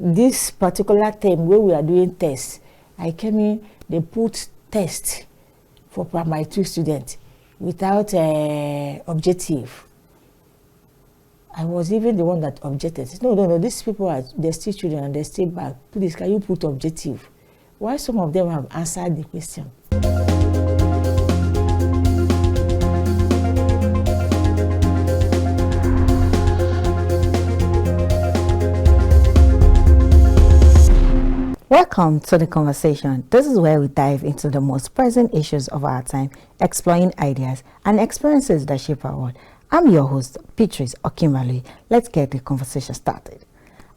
this particular term where we are doing tests, I came in, they put test for primary 2 students without objective. I was even the one that objected. No, these people they're still children and they're still back. Please, can you put objective? Why some of them have answered the question? Welcome to the conversation. This is where we dive into the most pressing issues of our time, exploring ideas and experiences that shape our world. I'm your host, BEATRICE OKINBALOYE. Let's get the conversation started.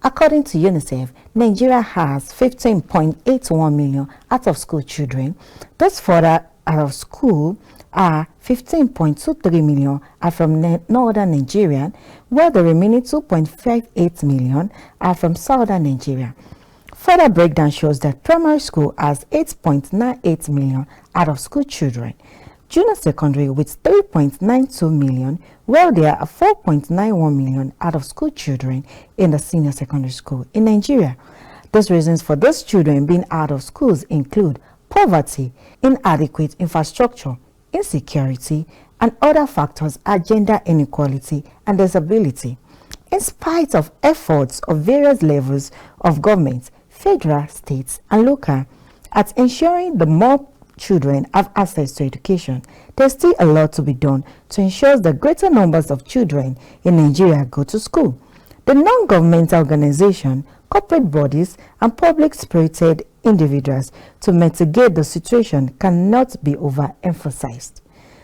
According to UNICEF, Nigeria has 15.81 million out-of-school children. Those further out of school are 15.23 million are from northern Nigeria, where the remaining 2.58 million are from southern Nigeria. Further breakdown shows that primary school has 8.98 million out-of-school children. Junior secondary with 3.92 million, while there are 4.91 million out-of-school children in the senior secondary school in Nigeria. Those reasons for those children being out of schools include poverty, inadequate infrastructure, insecurity, and other factors are gender inequality and disability. In spite of efforts of various levels of government, federal, states, and local, at ensuring the more children have access to education, there's still a lot to be done to ensure that greater numbers of children in Nigeria go to school. The non-governmental organization, corporate bodies, and public-spirited individuals to mitigate the situation cannot be overemphasized.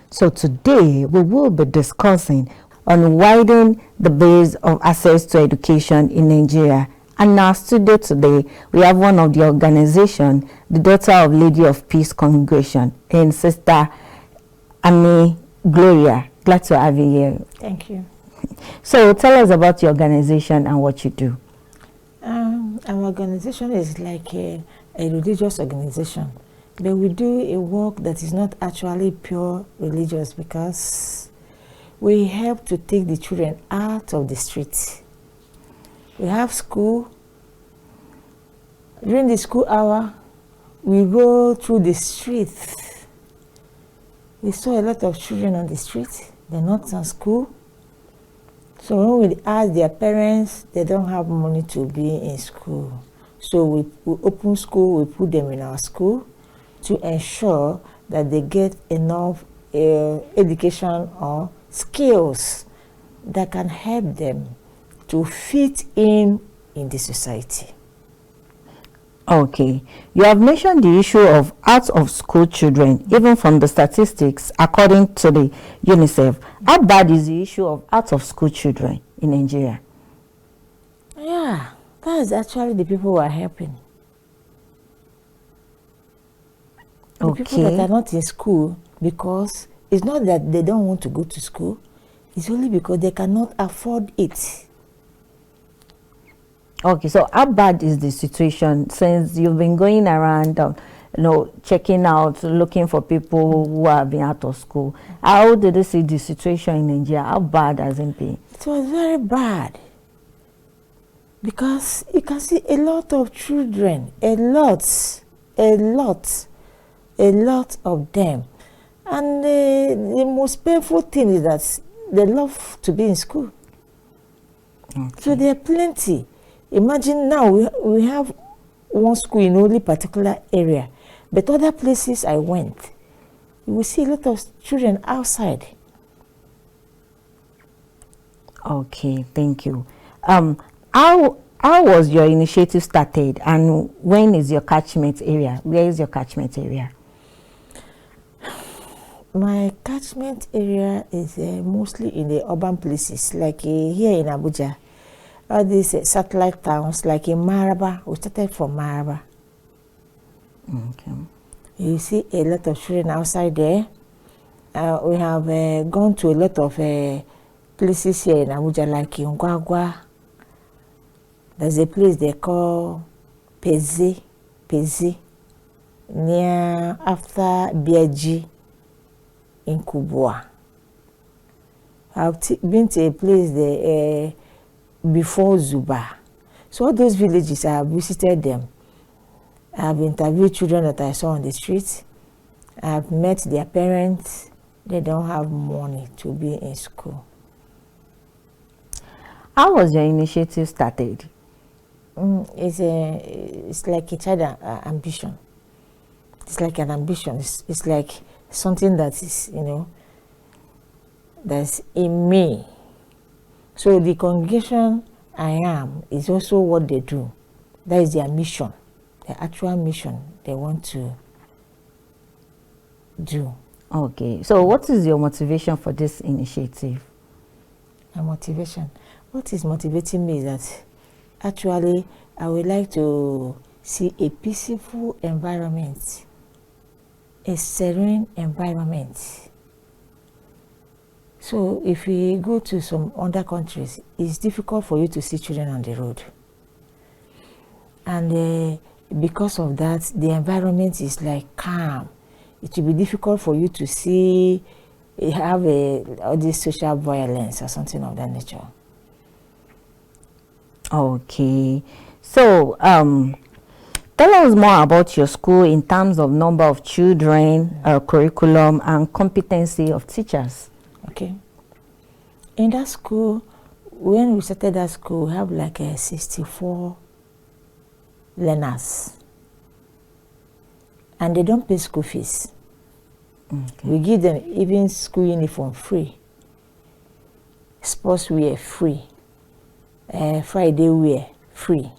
So today, we will be discussing on widening the base of access to education in Nigeria. And in our studio today, we have one of the organization, the daughter of Lady of Peace Congregation, and Sister GLORIA. Glad to have you here. Thank you. So tell us about your organization and what you do. Our organization is like a religious organization, but we do a work that is not actually pure religious because we help to take the children out of the streets. We have school. During the school hour, we go through the streets. We saw a lot of children on the street. They're not in school. So when we ask their parents, they don't have money to be in school. So we open school, we put them in our school to ensure that they get enough education or skills that can help them to fit in the society. Okay, you have mentioned the issue of out-of-school children, even from the statistics, according to the UNICEF. How bad is the issue of out-of-school children in Nigeria? Yeah, that is actually the people who are helping. The people that are not in school, because it's not that they don't want to go to school, it's only because they cannot afford it. Okay, so how bad is the situation since you've been going around, checking out, looking for people who have been out of school? How did you see the situation in Nigeria? How bad has it been? It was very bad because you can see a lot of children, a lot of them. And the most painful thing is that they love to be in school. Okay. So there are plenty. Imagine now we have one school in only particular area, but other places I went, you will see a lot of children outside. Okay, thank you. How was your initiative started, and when is your catchment area? Where is your catchment area? My catchment area is mostly in the urban places, like here in Abuja. All these satellite towns, like in Maraba. We started from Maraba. Okay. You see a lot of children outside there. We have gone to a lot of places here in Abuja, like in Gwagwa. There's a place they call Pezi, near after BG in Kubwa. I've been to a place there before Zuba. So all those villages, I have visited them. I have interviewed children that I saw on the streets. I have met their parents. They don't have money to be in school. How was your initiative started? It's like a child ambition. It's like an ambition. It's like something that is, that's in me. So the congregation I am is also what they do. That is their mission, their actual mission they want to do. Okay, so what is your motivation for this initiative? My motivation? What is motivating me is that actually I would like to see a peaceful environment, a serene environment. So if we go to some other countries, it's difficult for you to see children on the road. And because of that, the environment is like calm. It will be difficult for you to see, have all this social violence or something of that nature. Okay, so tell us more about your school in terms of number of children, curriculum, and competency of teachers. Okay. In that school, when we started that school, we have like 64 learners. And they don't pay school fees. Okay. We give them even school uniform free. Sports wear free. Friday wear free.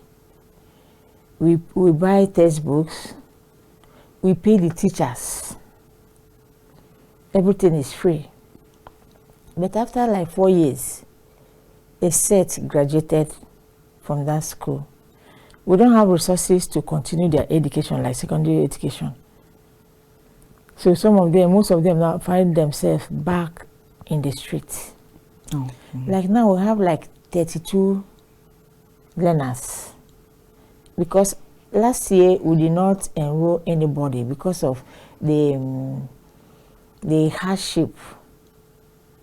We buy textbooks. We pay the teachers. Everything is free. But after like 4 years, a set graduated from that school. We don't have resources to continue their education like secondary education. So most of them now find themselves back in the streets. Okay. Like now we have like 32 learners. Because last year we did not enroll anybody because of the hardship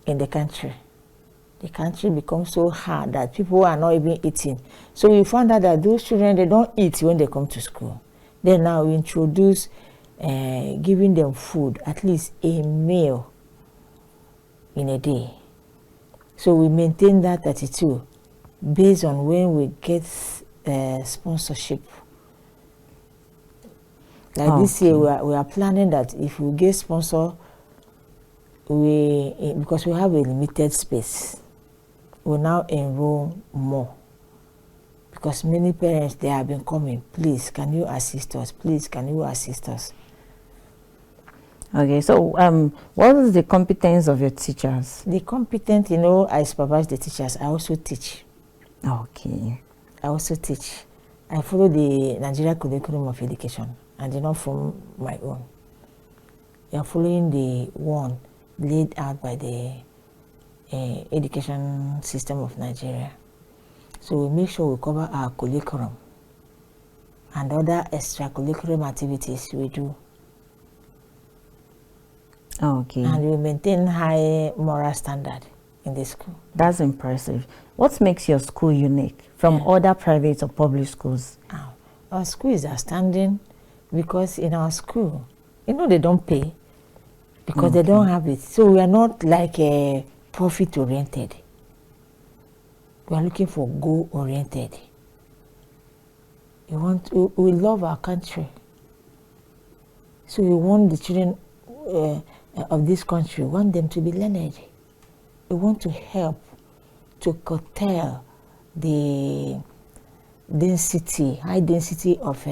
in the country. The country becomes so hard that people are not even eating. So we found out that those children, they don't eat when they come to school. Then now we introduce giving them food, at least a meal in a day. So we maintain that 32 based on when we get sponsorship. Like this year, we are planning that if we get sponsor, because we have a limited space, we now enroll more. Because many parents, they have been coming, please, can you assist us? Please, can you assist us? Okay, so what is the competence of your teachers? The competent, I supervise the teachers. I also teach. Okay. I also teach. I follow the Nigeria curriculum of education. I did not form my own. You are following the one laid out by the education system of Nigeria. So we make sure we cover our curriculum and other extracurriculum activities we do. Okay. And we maintain high moral standard in the school. That's impressive. What makes your school unique from other private or public schools? Our school is outstanding because in our school, they don't pay because they don't have it. So we are not like a profit-oriented. We are looking for goal-oriented. We love our country. So we want the children of this country, we want them to be learned. We want to help to curtail the high density of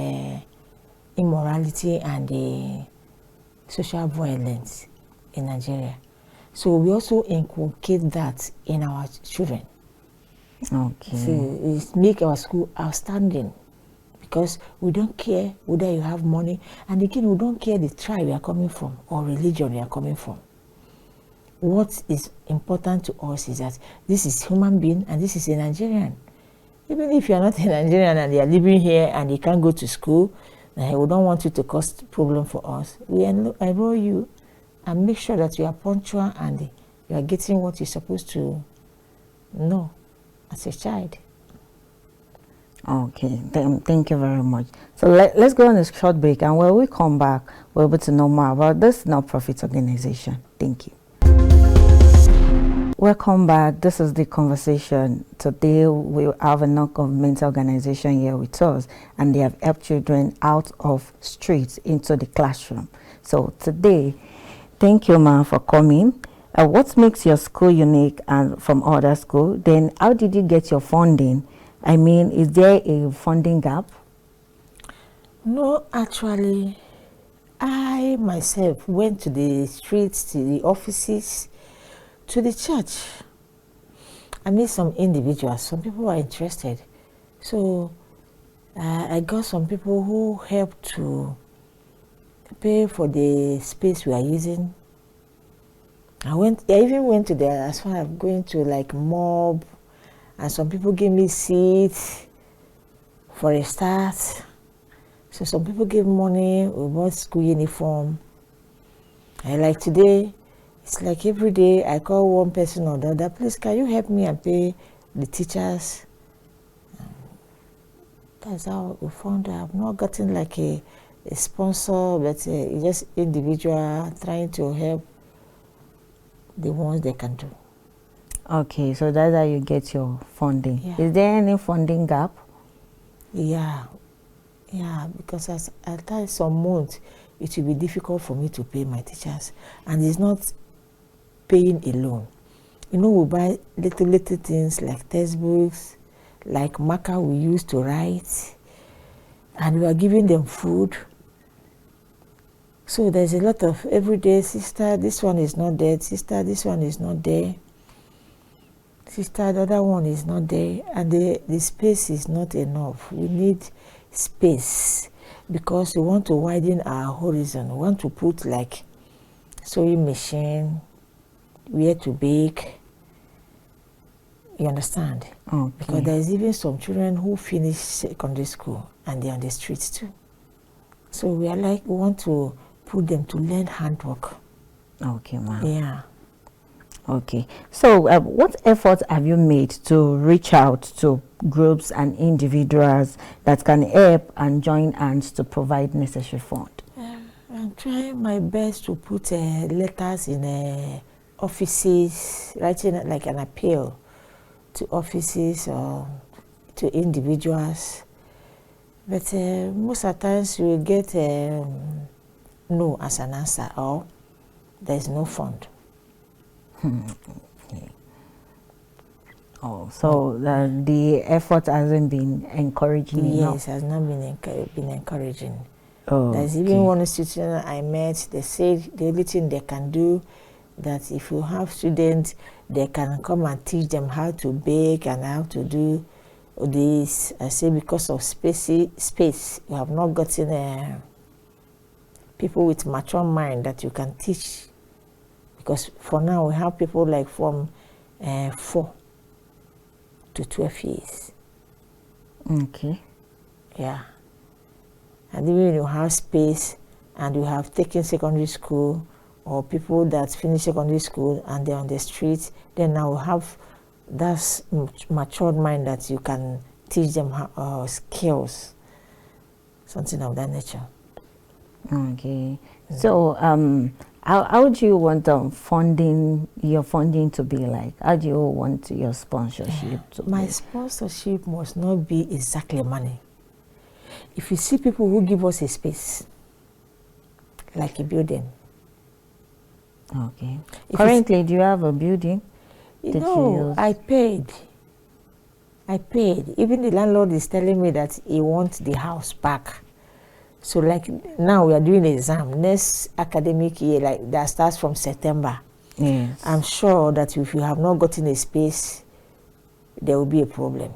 immorality and the social violence in Nigeria. So we also inculcate that in our children. Okay. So it make our school outstanding because we don't care whether you have money, and again, we don't care the tribe you are coming from or religion you are coming from. What is important to us is that this is human being and this is a Nigerian. Even if you are not a Nigerian and you are living here and you can't go to school, we don't want you to cause problem for us. We enroll you and make sure that you are punctual and you are getting what you're supposed to know as a child. Okay, thank you very much. So let's go on a short break, and when we come back, we're able to know more about this non-profit organization. Thank you. Welcome back. This is the conversation. Today we have a non-governmental organization here with us, and they have helped children out of streets into the classroom. So today, thank you, ma'am, for coming. What makes your school unique and from other schools? Then how did you get your funding? I mean, is there a funding gap? No, actually, I myself went to the streets, to the offices, to the church. I met some individuals. Some people were interested. So I got some people who helped to pay for the space we are using. I even went to as far as going to like mob, and some people gave me seats for a start. So some people gave money, we bought school uniform. And like today, it's like every day I call one person or the other, please can you help me and pay the teachers? That's how we found out. I've not gotten like a sponsor, but just individual trying to help the ones they can do. Okay, so that's how you get your funding. Yeah. Is there any funding gap? Yeah, because as at some months, it will be difficult for me to pay my teachers, and it's not paying alone. You know, we buy little things like textbooks, like marker we use to write, and we are giving them food. So there's a lot of everyday, sister, this one is not there, sister, this one is not there, sister, the other one is not there, and the space is not enough. We need space because we want to widen our horizon. We want to put like sewing machine, where to bake. You understand? Okay. Because there's even some children who finish secondary school and they're on the streets too. So we want to put them to learn handwork. Okay, ma'am. Yeah. Okay. So what efforts have you made to reach out to groups and individuals that can help and join hands to provide necessary funds? I'm trying my best to put letters in offices, writing like an appeal to offices or to individuals. But most of the times you get no as an answer, or there's no fund. Okay. Oh, so the effort hasn't been encouraging enough? Yes, has not been encouraging. Oh, There's even one institution I met, they said the only thing they can do, that if you have students, they can come and teach them how to bake and how to do this. I say because of space, you have not gotten people with mature mind that you can teach. Because for now, we have people like from 4 to 12 years. Okay. Yeah. And even you have space and you have taken secondary school, or people that finish secondary school and they're on the streets, then now we have that matured mind that you can teach them skills, something of that nature. Okay. So how do you want your funding to be like? How do you want your sponsorship to be? My sponsorship must not be exactly money. If you see people who give us a space, like a building. Okay. Currently, do you have a building? No, I paid. Even the landlord is telling me that he wants the house back. So like now we are doing an exam. Next academic year, like that starts from September. Yes. I'm sure that if you have not gotten a space, there will be a problem.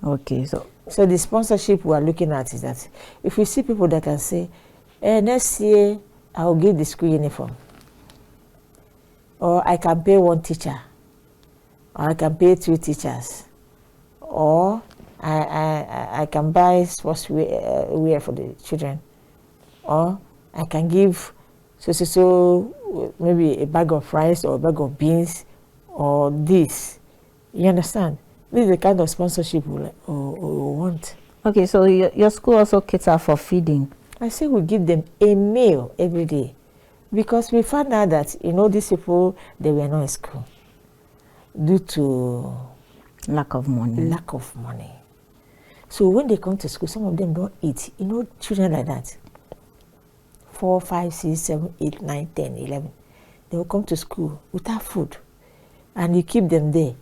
Okay, so the sponsorship we are looking at is that if we see people that can say, next year I will give the school uniform, or I can pay one teacher, or I can pay 2 teachers, or I can buy sports wear for the children, or I can give so maybe a bag of rice or a bag of beans or this. You understand? This is the kind of sponsorship we want. Okay, so your school also cater for feeding. I say we give them a meal every day, because we found out that, you know, these people, they were not in school due to lack of money. Lack of money. So when they come to school, some of them don't eat. You know, children like that, 4, 5, 6, 7, 8, 9, 10, 11, they will come to school without food, and you keep them there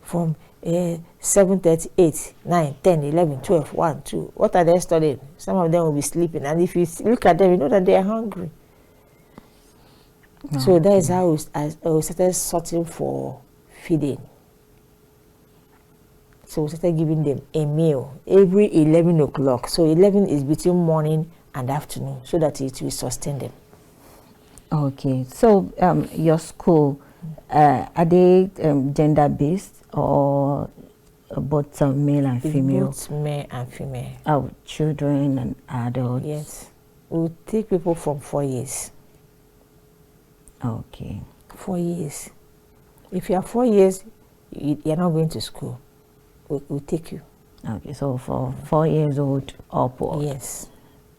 from 7:30, 8, 9, 10, 11, 12, 1, 2. What are they studying? Some of them will be sleeping, and if you look at them, you know that they are hungry. No. So that is how we started sorting for feeding. So we started giving them a meal every 11 o'clock. So 11 is between morning and afternoon, so that it will sustain them. Okay. So your school, are they gender-based or both male and female? Both male and female. Oh, children and adults? Yes. We take people from 4 years. Okay. 4 years. If you are 4 years, you're not going to school. We'll take you. Okay, so for 4 years old upward. Yes.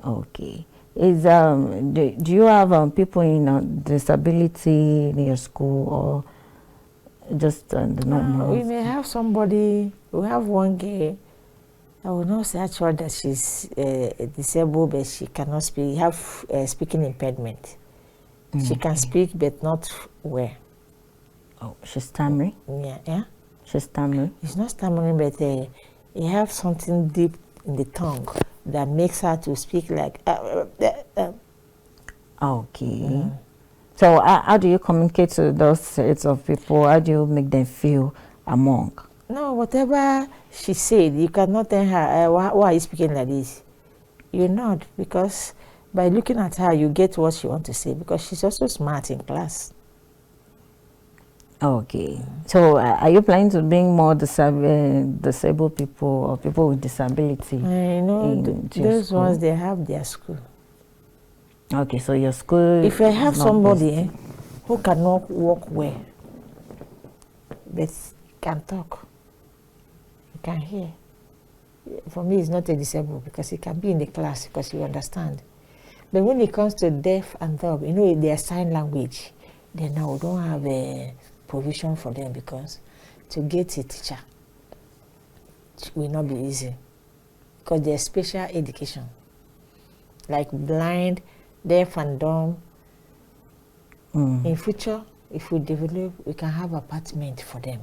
Okay. Is do you have people in disability in your school, or just the normal? We may have somebody. We have one girl. I will not say actually that she's disabled, but she cannot speak. Have speaking impediment. She can speak, but not well. Oh, she's stammering. Yeah. She's stammering. It's not stammering, but you have something deep in the tongue that makes her to speak like. Okay. So how do you communicate to those sets of people? How do you make them feel among? No, whatever she said, you cannot tell her, why are you speaking like this? You're not, because by looking at her, you get what she wants to say, because she's also smart in class. Okay. So are you planning to bring more disabled people or people with disability? I know those ones, they have their school. Okay, so your school. If I have somebody who cannot walk well, but can talk, you can hear. For me, it's not a disabled, because he can be in the class because you understand. But when it comes to deaf and dumb, you know, their sign language, then now we don't have a provision for them, because to get a teacher will not be easy, because there's special education, like blind, deaf and dumb. In future, if we develop, we can have apartment for them,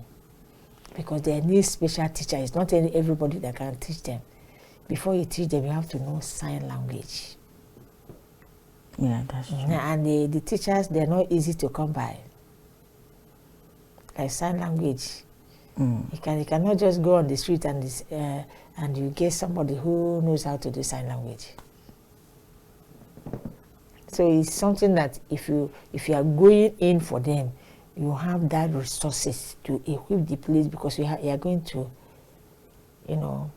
because they need special teachers. It's not everybody that can teach them. Before you teach them, you have to know sign language. Yeah, that's true. And the teachers, they're not easy to come by. Like sign language, you cannot just go on the street and you get somebody who knows how to do sign language. So it's something that if you are going in for them, you have that resources to equip the place, because you are going to, you know,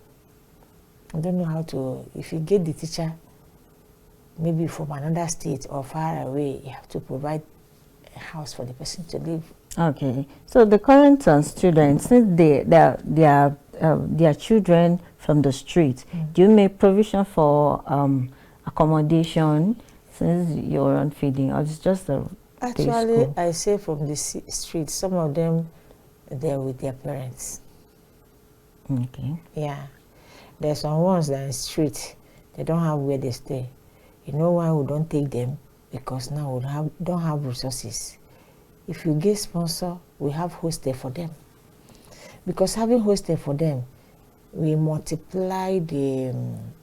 I don't know how to. If you get the teacher, maybe from another state or far away, you have to provide a house for the person to live. Okay, so the current students, since they are children from the street, do you make provision for accommodation since you're on feeding, or it's just a Actually, school? I say from the street, some of them, they're with their parents. Okay. Yeah, there's some ones that are in street, they don't have where they stay. You know why we don't take them? Because now we don't have resources. If you get sponsor, we have hostel for them. Because having hostel for them, we multiply the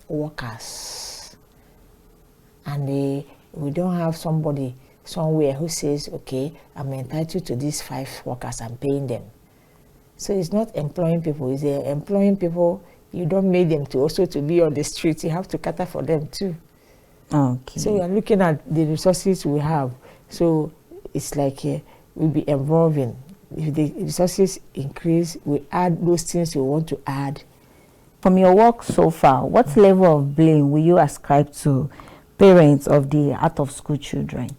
workers. And we don't have somebody somewhere who says, okay, I'm entitled to these 5 workers, I'm paying them. So it's not employing people, it's employing people. You don't make them to also to be on the street, you have to cater for them too. Okay. So we are looking at the resources we have. So it's like we'll be evolving. If the resources increase, we add those things we want to add. From your work so far, what level of blame will you ascribe to parents of the out-of-school children?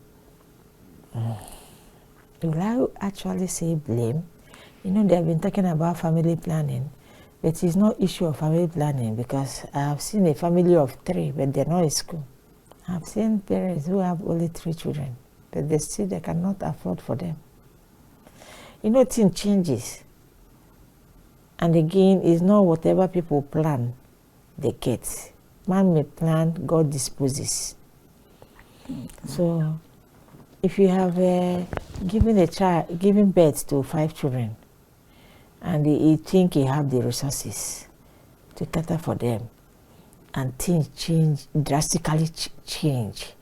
Will I actually say blame? You know, they have been talking about family planning. But it's not issue of family planning, because I have seen a family of 3, but they're not in school. I've seen parents who have only 3 children, but they cannot afford for them. You know, things changes. And again, it's not whatever people plan, they get. Man may plan, God disposes. So, if you have given birth to 5 children, and you think you have the resources to cater for them, and things drastically change,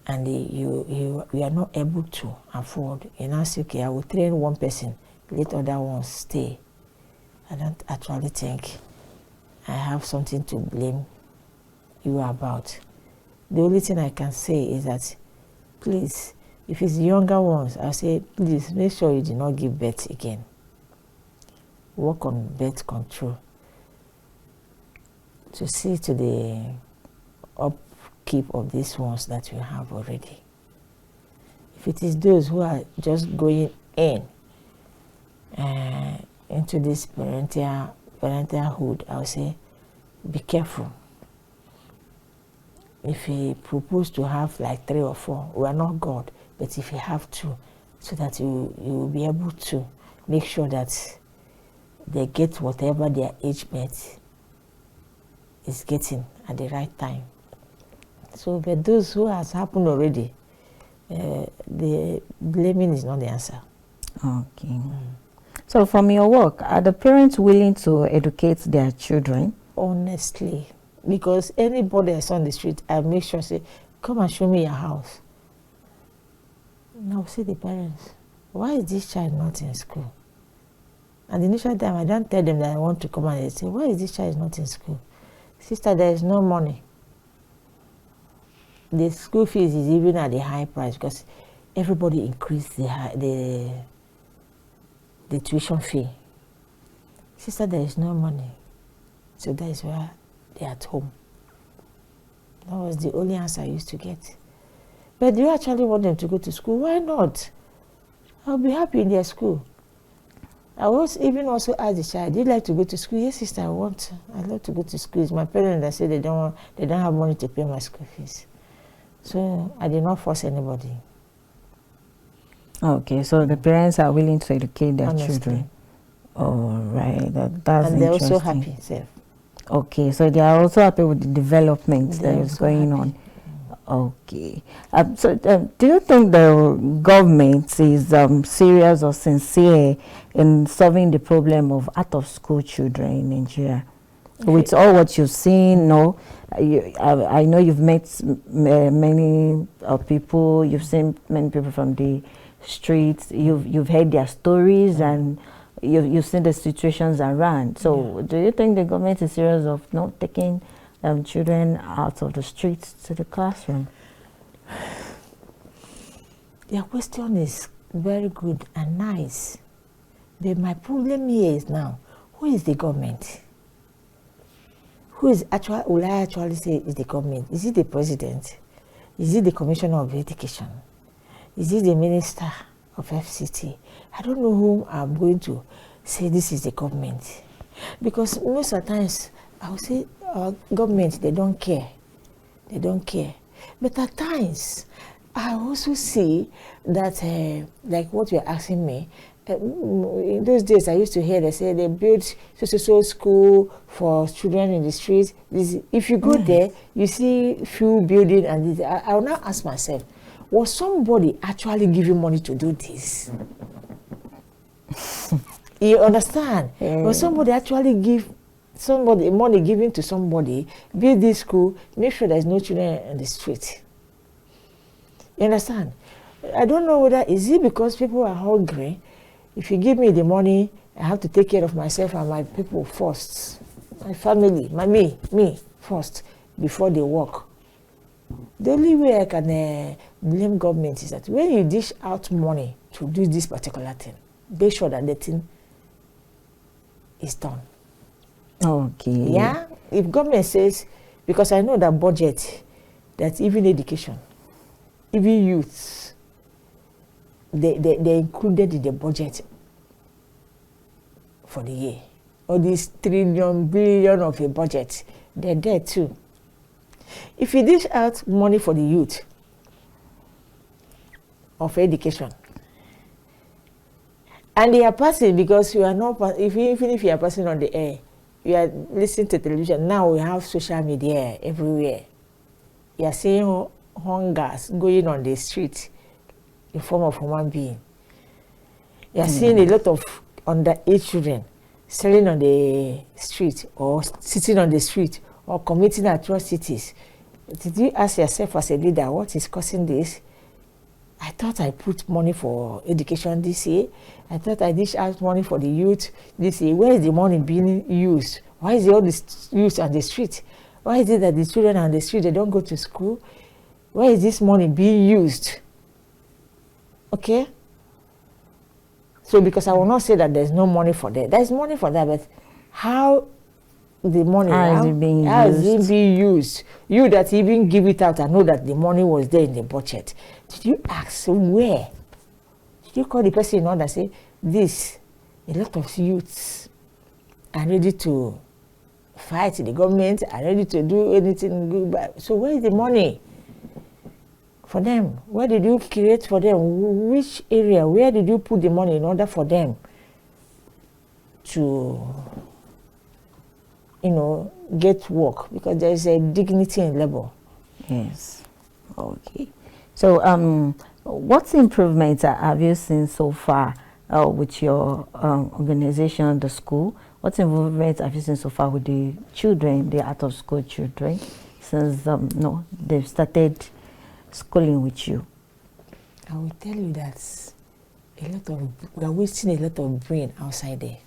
and you are not able to afford, you now say, okay, I will train one person, let other ones stay. I don't actually think I have something to blame you about. The only thing I can say is that, please, if it's the younger ones, I'll say, please make sure you do not give birth again. Work on birth control to see to the upkeep of these ones that you have already. If it is those who are just going into this parenthood, I'll say, be careful. If you propose to have like 3 or 4, we are not God, but if you have 2, so that you will be able to make sure that they get whatever their age mate is getting at the right time. So, but those who has happened already, the blaming is not the answer. Okay. So from your work, are the parents willing to educate their children? Honestly, because anybody that's on the street, I make sure say, come and show me your house. Now see the parents, why is this child not in school? And the initial time, I don't tell them that I want to come, and they say, why is this child not in school? Sister, there is no money. The school fees is even at a high price, because everybody increased the tuition fee. Sister, there is no money. So that is why they're at home. That was the only answer I used to get. But do you actually want them to go to school? Why not? I'll be happy in their school. I was even also asked the child, do you like to go to school? Yes, sister, I love to go to school. It's my parents that say they don't have money to pay my school fees. So I did not force anybody. Okay, so the parents are willing to educate their Honestly. children. All right, that's and they're interesting. also happy, self. Okay, so they are also happy with the development that is going happy. on. Okay. Do you think the government is serious or sincere in solving the problem of out-of-school children in Nigeria? Okay. With all what you've seen, no, I know you've met many people, you've seen many people from the streets, you've heard their stories, and you've seen the situations around. So do you think the government is serious of not taking children out of the streets to the classroom? Their question is very good and nice. But my problem here is now, who is the government? Who is actually, will I actually say is the government? Is it the president? Is it the commissioner of education? Is it the minister of FCT? I don't know whom I'm going to say this is the government. Because most of the times, I will say our government, they don't care. They don't care. But at times, I also see that, like what you're asking me, in those days I used to hear they say they built so school for children in the streets. If you go there, you see few building, and I will now ask myself, was somebody actually giving money to do this? You understand? Was somebody actually give money given to somebody, build this school, make sure there's no children in the street? You understand? I don't know whether is it because people are hungry. If you give me the money, I have to take care of myself and my people first, my family, me first, before they work. The only way I can blame government is that when you dish out money to do this particular thing, be sure that the thing is done. Okay. Yeah, if government says, because I know that budget, that even education, even youths, they included in the budget for the year. all these trillion, billion of a budget, they're there too. If you dish out money for the youth of education, and they are passing because you are not, even if you are passing on the air, you are listening to television. Now we have social media everywhere. You are seeing hungers going on the street in form of human being. You are seeing a lot of underage children selling on the street or sitting on the street or committing atrocities. Did you ask yourself as a leader, what is causing this? I thought I put money for education this year. I thought I dish out money for the youth this year. Where is the money being used? Why is all this youth on the street? Why is it that the children on the street, they don't go to school? Where is this money being used? Okay? So because I will not say that there's no money for that. There's money for that, but how the money, how is it being used? You that even give it out and know that the money was there in the budget. Did you ask where? Did you call the person in order and say, this, a lot of youths are ready to fight the government, are ready to do anything good. So where is the money for them? Where did you create for them? Which area? Where did you put the money in order for them to, you know, get work? Because there is a dignity in labor. Yes. Okay. So, what improvements have you seen so far with your organization, the school? What improvements have you seen so far with the children, the out-of-school children, since no, they've started schooling with you? I will tell you that we are wasting a lot of brain outside there.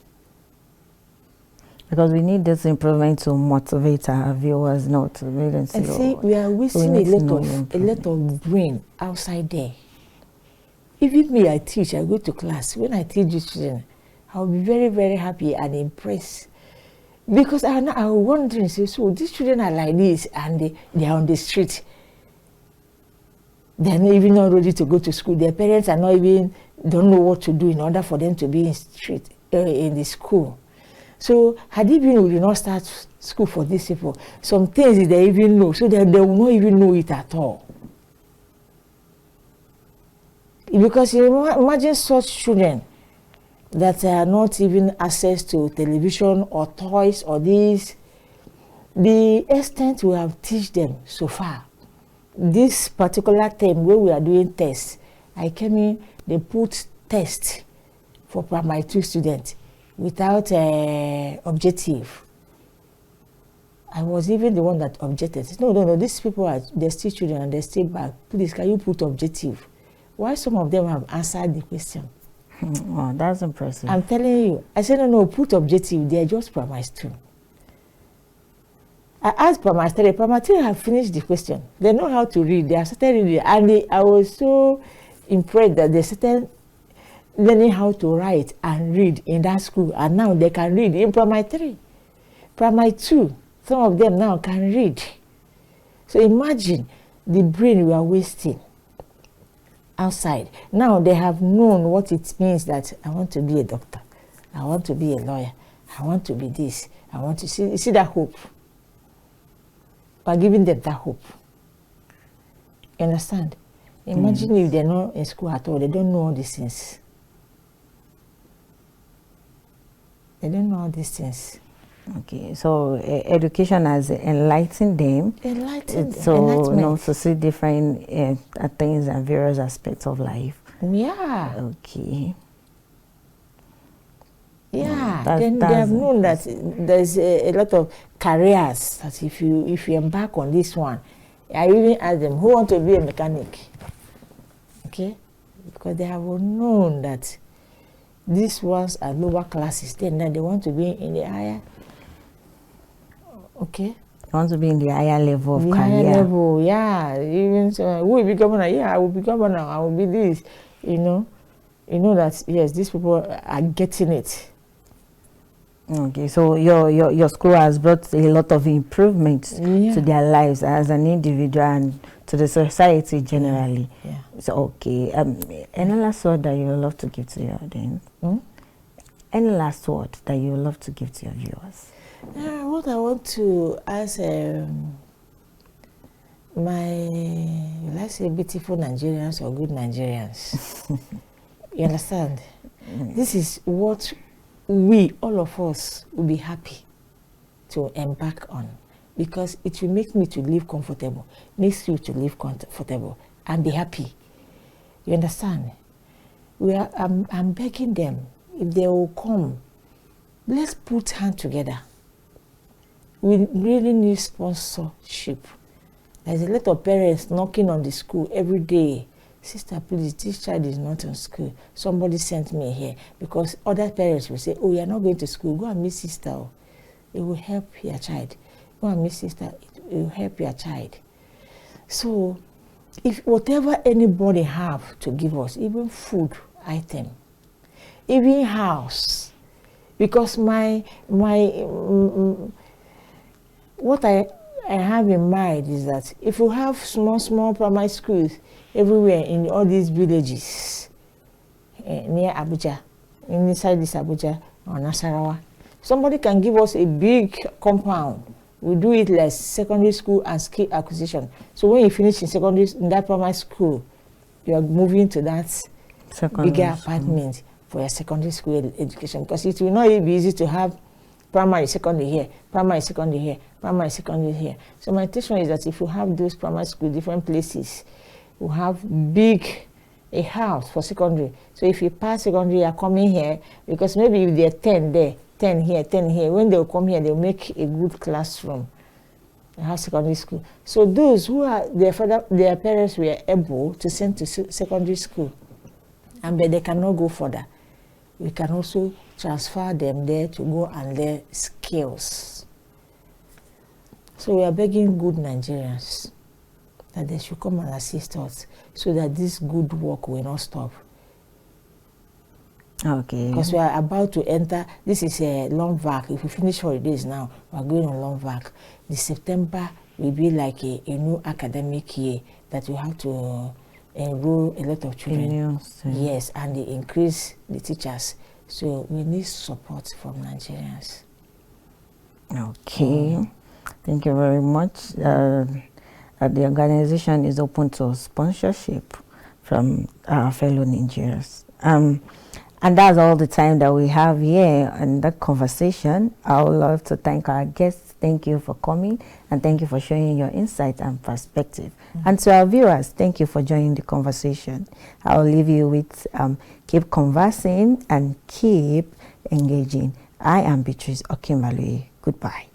Because we need this improvement to motivate our viewers, not to wait and see. And see, we are wasting a lot of brain outside there. Even me, I teach, I go to class. When I teach these children, I'll be very, very happy and impressed. Because I was wondering, so these children are like this and they are on the street. They're not even not ready to go to school. Their parents are not even, don't know what to do in order for them to be in the school. So had it been we did not start school for these people, some things they even know, so that they will not even know it at all. Because you imagine such children that are not even access to television or toys or this, the extent we have teach them so far. This particular term where we are doing tests, I came in, they put test for primary 2 students without objective. I was even the one that objected. No, these people they're still children and they're still back. Please, can you put objective? Why some of them have answered the question? Oh, that's impressive. I'm telling you. I said, no, put objective. They're just primary 2. I asked primary 3. Primary 3 have finished the question. They know how to read. They have started reading. And I was so impressed that they started learning how to write and read in that school. And now they can read in primary 3. Primary 2, some of them now can read. So imagine the brain we are wasting outside. Now they have known what it means that I want to be a doctor. I want to be a lawyer. I want to be this. I want to see that hope. By giving them that hope. You understand? Imagine if they're not in school at all, they don't know all these things. They don't know all these things. Okay, so education has enlightened them. So, you know, to see different things and various aspects of life. Yeah. Okay. Yeah, then they have known that there's a lot of careers that if you embark on this one, I even ask them who want to be a mechanic. Okay, because they have known that these ones are lower classes, then they want to be in the higher. Okay. They want to be in the higher level of career. Higher level, yeah. Even so, who will be governor? Yeah, I will be governor. I will be this. You know that yes, these people are getting it. Okay, so your school has brought a lot of improvements to their lives as an individual and to the society generally. Yeah. So okay, any last word that you would love to give to your audience? Any last word that you would love to give to your viewers? What I want to ask let's say beautiful Nigerians or good Nigerians, you understand? This is what we, all of us, will be happy to embark on, because it will make me to live comfortable, makes you to live comfortable and be happy. You understand? I'm begging them, if they will come, let's put hands together. We really need sponsorship. There's a lot of parents knocking on the school every day. Sister, please, this child is not in school. Somebody sent me here. Because other parents will say, oh, you're not going to school. Go and meet sister. It will help your child. Go and meet sister. It will help your child. So, if whatever anybody have to give us, even food item, even house, because what I have in mind is that if you have small primary schools everywhere in all these villages near Abuja, inside this Abuja or Nasarawa, somebody can give us a big compound. We do it like secondary school and skill acquisition. So when you finish in that primary school, you are moving to that bigger apartment for your secondary school education, because it will not be easy to have primary, secondary here, primary, secondary here, primary, secondary here. So my intention is that if you have those primary school, different places, you have a house for secondary. So if you pass secondary, you are coming here, because maybe if there are 10 there, 10 here, 10 here, when they'll come here, they'll make a good classroom. They have secondary school. So those who are, their parents were able to send to secondary school, and but they cannot go further, we can also transfer them there to go and learn skills. So we are begging good Nigerians that they should come and assist us so that this good work will not stop. Okay. Because we are about to enter, this is a long vac. If we finish holidays now, we are going on long vac. The September will be like a new academic year that we have to enroll a lot of children. Yes, and they increase the teachers. So we need support from Nigerians. Okay. Thank you very much. The organization is open to sponsorship from our fellow Nigerians. And that's all the time that we have here in that conversation. I would love to thank our guests. Thank you for coming, and thank you for sharing your insight and perspective. And to our viewers, thank you for joining the conversation. I will leave you with keep conversing and keep engaging. I am BEATRICE OKINBALOYE. Goodbye.